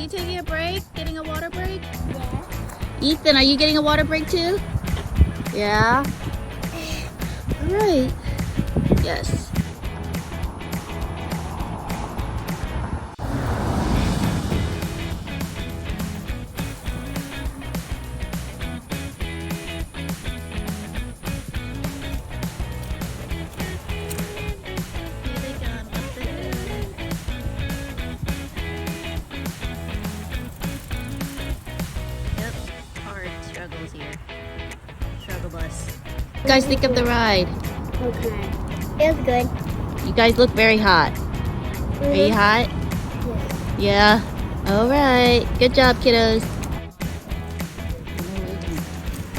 you taking a break? Getting a water break? Yeah. Ethan, are you getting a water break too? Yeah? All right. Yes. Struggles here. Struggle bus. What do you guys think of the ride? Okay. It was good. You guys look very hot. Are you hot? Yeah. Yeah. All right. Good job, kiddos.